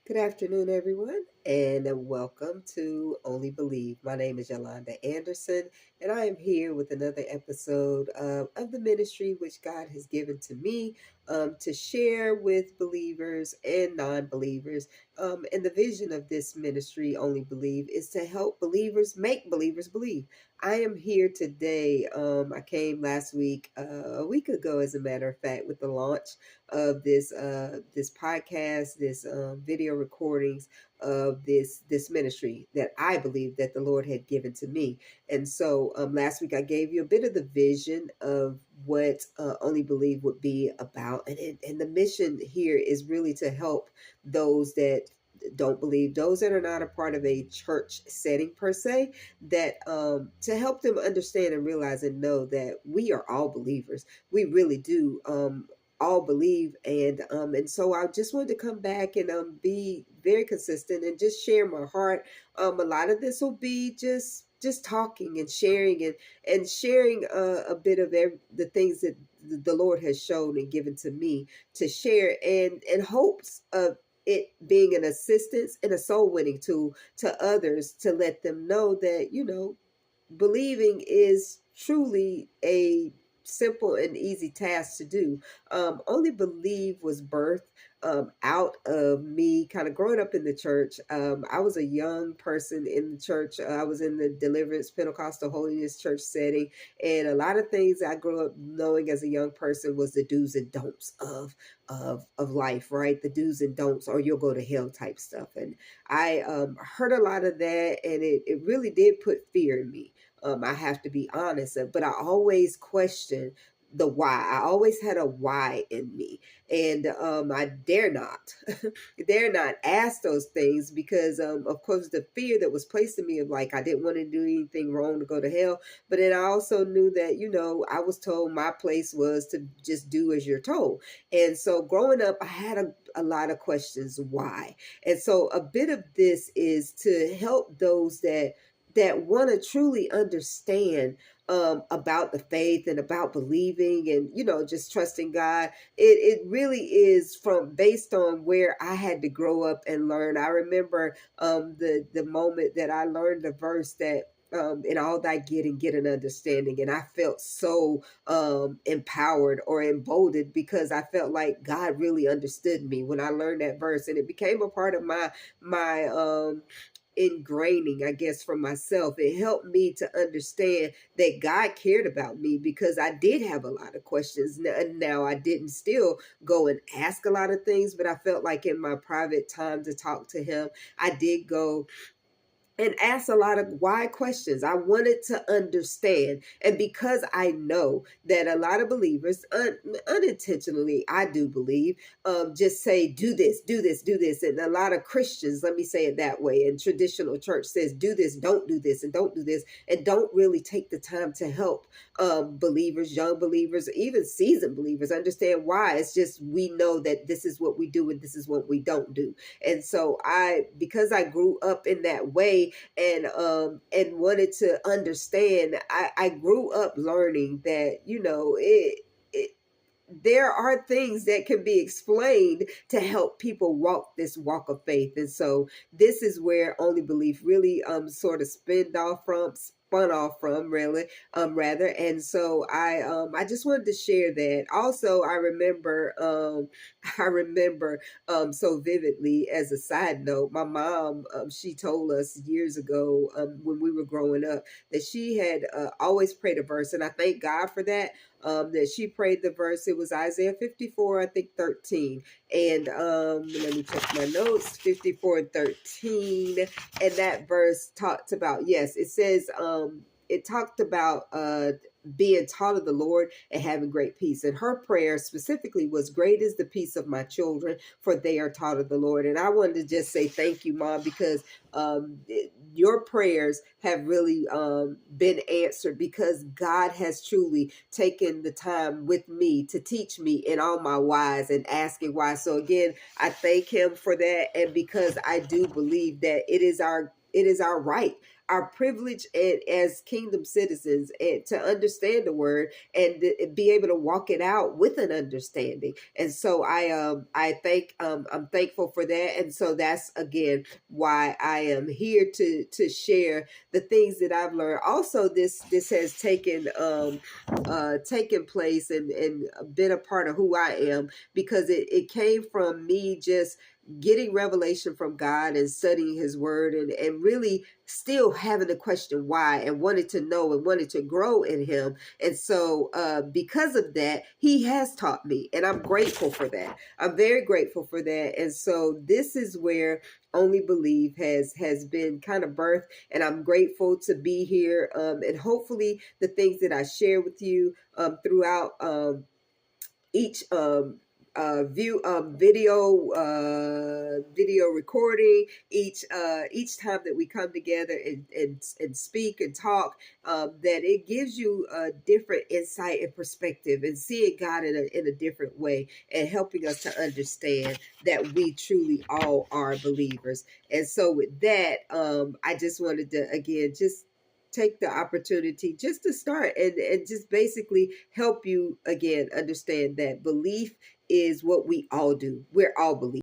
Good afternoon, everyone, and welcome to Only Believe. My name is Yolanda Anderson, and I am here with another episode of the ministry which God has given to me to share with believers and non believers. And the vision of this ministry, Only Believe, is to help believers make believers believe. I am here today. I came last week, a week ago, as a matter of fact, with the launch of this podcast, this video recordings of this ministry that I believe that the Lord had given to me. And so last week I gave you a bit of the vision of what Only Believe would be about, and the mission here is really to help those that don't believe, those that are not a part of a church setting per se, that to help them understand and realize and know that we are all believers. We really do all believe, and so I just wanted to come back and be very consistent and just share my heart. A lot of this will be just talking and sharing and sharing a bit of the things that the Lord has shown and given to me to share, and in hopes of it being an assistance and a soul winning tool to others, to let them know that believing is truly a simple and easy task to do. Only Believe was birthed out of me kind of growing up in the church. I was a young person in the church. I was in the Deliverance Pentecostal Holiness Church setting, and a lot of things I grew up knowing as a young person was the do's and don'ts of life, right? The do's and don'ts, or you'll go to hell type stuff. And I heard a lot of that, and it really did put fear in me. I have to be honest, but I always questioned the why. I always had a why in me, and I dare not, dare not ask those things because, of course, the fear that was placed in me of like I didn't want to do anything wrong to go to hell. But then I also knew that I was told my place was to just do as you're told, and so growing up, I had a lot of questions why, and so a bit of this is to help those that want to truly understand about the faith and about believing and just trusting God. It really is from based on where I had to grow up and learn. I remember the moment that I learned the verse that in all thy getting get an understanding, and I felt so empowered or emboldened because I felt like God really understood me when I learned that verse, and it became a part of my ingraining, I guess, for myself. It helped me to understand that God cared about me because I did have a lot of questions. Now I didn't still go and ask a lot of things, but I felt like in my private time to talk to Him, I did go and ask a lot of why questions. I wanted to understand. And because I know that a lot of believers, unintentionally, I do believe, just say, do this, do this, do this. And a lot of Christians, let me say it that way, and traditional church says, do this, don't do this, and don't do this, and don't really take the time to help believers, young believers, even seasoned believers understand why. It's just we know that this is what we do and this is what we don't do. And so because I grew up in that way, and wanted to understand, I grew up learning that it there are things that can be explained to help people walk this walk of faith. And so this is where Only Belief really sort of spun off from, really, rather. And so I just wanted to share that. Also, I remember I remember so vividly, as a side note, my mom, she told us years ago, when we were growing up, that she had always prayed a verse, and I thank God for that. That she prayed the verse. It was Isaiah 54, I think 13. And let me check my notes. 54 and 13. And that verse talked about, yes, it says, it talked about being taught of the Lord and having great peace. And her prayer specifically was, great is the peace of my children, for they are taught of the Lord. And I wanted to just say thank you, Mom, because your prayers have really been answered, because God has truly taken the time with me to teach me in all my whys and asking why. So again, I thank Him for that. And because I do believe that it is our it is our right, our privilege, and as kingdom citizens, and to understand the word and be able to walk it out with an understanding. And so I'm thankful for that. And so that's again why I am here to share the things that I've learned. Also, this has taken place and been a part of who I am, because it came from me just getting revelation from God and studying his word, and really still having to question why, and wanted to know and wanted to grow in him. And so because of that, he has taught me, and I'm grateful for that. I'm very grateful for that. And so this is where Only Believe has been kind of birthed, and I'm grateful to be here. And hopefully the things that I share with you throughout each view video recording, each time that we come together and speak and talk, that it gives you a different insight and perspective, and seeing God in a different way, and helping us to understand that we truly all are believers. And so with that, I just wanted to again just take the opportunity just to start and just basically help you again understand that belief is what we all do. We're all believers.